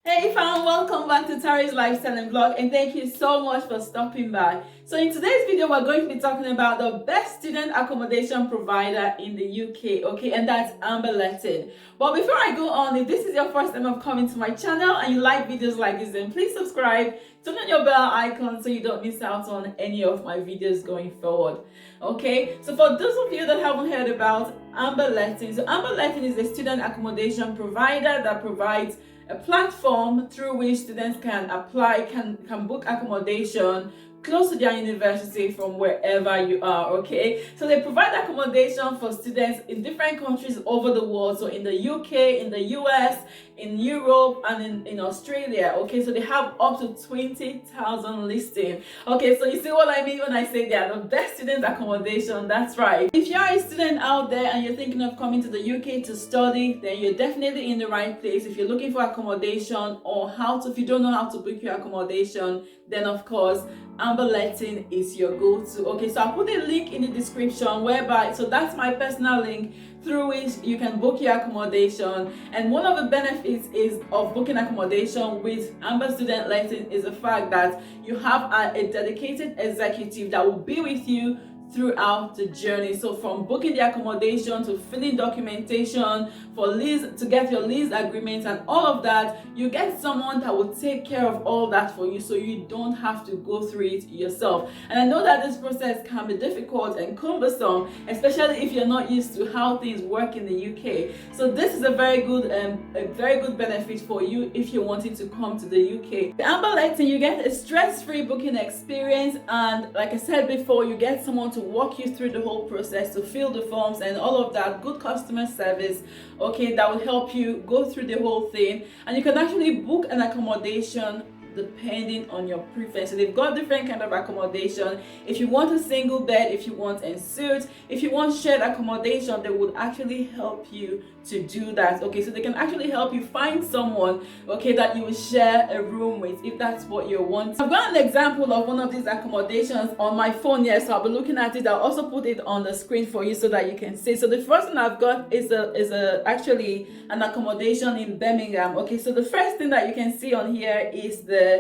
Hey fam, welcome back to Tari's Lifestyle and Vlog, and thank you so much for stopping by. So in today's video, we're going to be talking about the best student accommodation provider in the UK, okay, and that's AmberStudent. But before I go on, if this is your first time of coming to my channel and you like videos like this, then please subscribe, turn on your bell icon so you don't miss out on any of my videos going forward, okay? So for those of you that haven't heard about AmberStudent, so AmberStudent is a student accommodation provider that provides a platform through which students can apply, can book accommodation close to their university from wherever you are, okay? So they provide accommodation for students in different countries over the world, so in the UK, in the US, in Europe, and in Australia, okay? So they have up to 20,000 listings, okay? So you see what I mean when I say they are the best student accommodation. That's right. If you're a student out there and you're thinking of coming to the UK to study, then you're definitely in the right place. If you're looking for accommodation or if you don't know how to book your accommodation, then of course AmberStudent is your go-to, okay? So I'll put a link in the description so that's my personal link through which you can book your accommodation. And one of the benefits of booking accommodation with AmberStudent is the fact that you have a dedicated executive that will be with you throughout the journey. So from booking the accommodation to filling documentation for lease, to get your lease agreement and all of that, you get someone that will take care of all that for you, so you don't have to go through it yourself. And I know that this process can be difficult and cumbersome, especially if you're not used to how things work in the UK. So this is a very good benefit for you if you're wanting to come to the UK. The AmberStudent, you get a stress-free booking experience, and like I said before, you get someone to walk you through the whole process, to fill the forms and all of that. Good customer service, okay, that will help you go through the whole thing. And you can actually book an accommodation depending on your preference. So they've got different kind of accommodation. If you want a single bed, if you want en suite, if you want shared accommodation, they would actually help you to do that, okay? So they can actually help you find someone, okay, that you will share a room with if that's what you want. I've got an example of one of these accommodations on my phone here, so I'll be looking at it. I'll also put it on the screen for you so that you can see. So the first one I've got is actually an accommodation in Birmingham, okay? So the first thing that you can see on here is the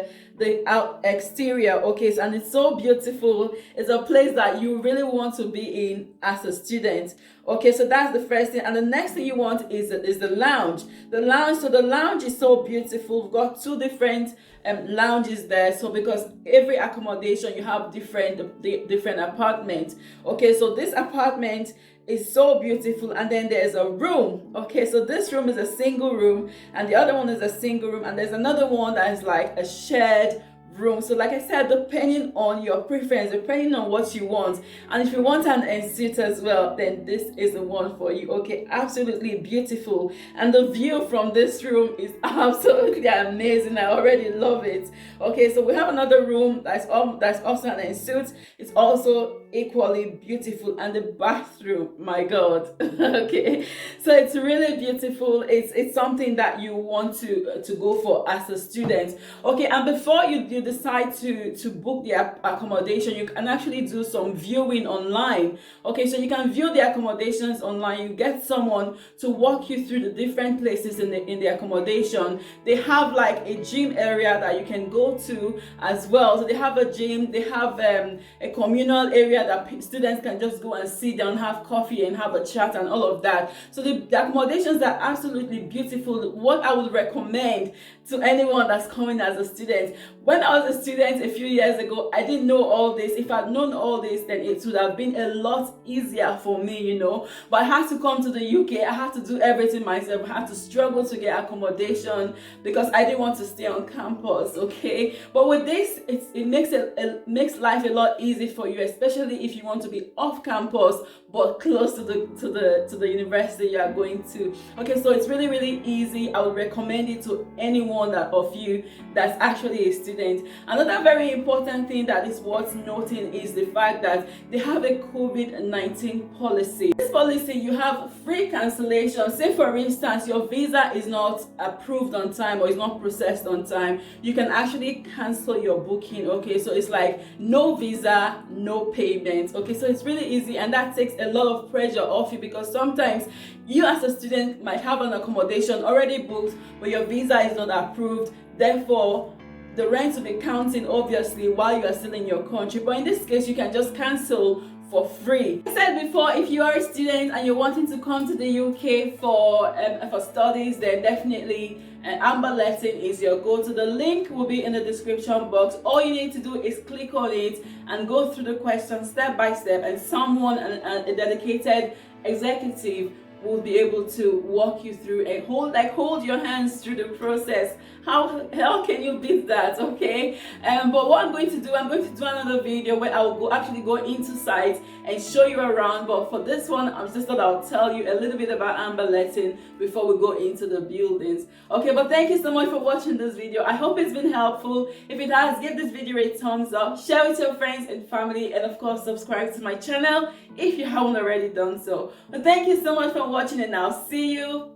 exterior, okay? So, and it's so beautiful. It's a place that you really want to be in as a student, okay? So that's the first thing. And the next thing you want is the lounge. The lounge is so beautiful. We've got two different lounges there. So because every accommodation, you have different apartments, okay? So this apartment is so beautiful, and then there's a room, okay? So this room is a single room, and the other one is a single room, and there's another one that is like a shared room. So like I said, depending on your preference, depending on what you want, and if you want an en suite as well, then this is the one for you, okay? Absolutely beautiful, and the view from this room is absolutely amazing. I already love it, okay? So we have another room that's also an en suite. It's also equally beautiful, and the bathroom, my god, okay? So it's really beautiful. It's something that you want to go for as a student, okay? And before you decide to book the accommodation, you can actually do some viewing online, okay? So you can view the accommodations online. You get someone to walk you through the different places in the accommodation. They have like a gym area that you can go to as well. So they have a gym, they have a communal area that students can just go and sit down, have coffee and have a chat and all of that. So the accommodations are absolutely beautiful. What I would recommend to anyone that's coming as a student, when I was a student a few years ago, I didn't know all this. If I'd known all this, then it would have been a lot easier for me, you know. But I had to come to the UK. I had to do everything myself. I had to struggle to get accommodation because I didn't want to stay on campus, okay? But with this, it makes life a lot easier for you, especially if you want to be off campus but close to the university you are going to, okay? So it's really easy. I would recommend it to anyone of you that's actually a student. Another very important thing that is worth noting is the fact that they have a COVID-19 policy. This policy, you have free cancellation. Say for instance, your visa is not approved on time or is not processed on time, you can actually cancel your booking, okay? So it's like no visa, no payment. payment. Okay, so it's really easy, and that takes a lot of pressure off you, because sometimes you as a student might have an accommodation already booked but your visa is not approved, therefore the rent will be counting obviously while you are still in your country. But in this case, you can just cancel for free. I said before, if you are a student and you're wanting to come to the UK for studies, then definitely AmberStudent is your go-to. The link will be in the description box. All you need to do is click on it and go through the questions step by step, and someone, a dedicated executive, will be able to walk you through and hold your hands through the process. How can you beat that? Okay, but what I'm going to do another video where I will actually go into site and show you around. But for this one, I just thought I'll tell you a little bit about AmberStudent before we go into the buildings. Okay, but thank you so much for watching this video. I hope it's been helpful. If it has, give this video a thumbs up, share with your friends and family, and of course subscribe to my channel if you haven't already done so. But thank you so much for watching, and I'll see you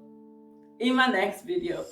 in my next video.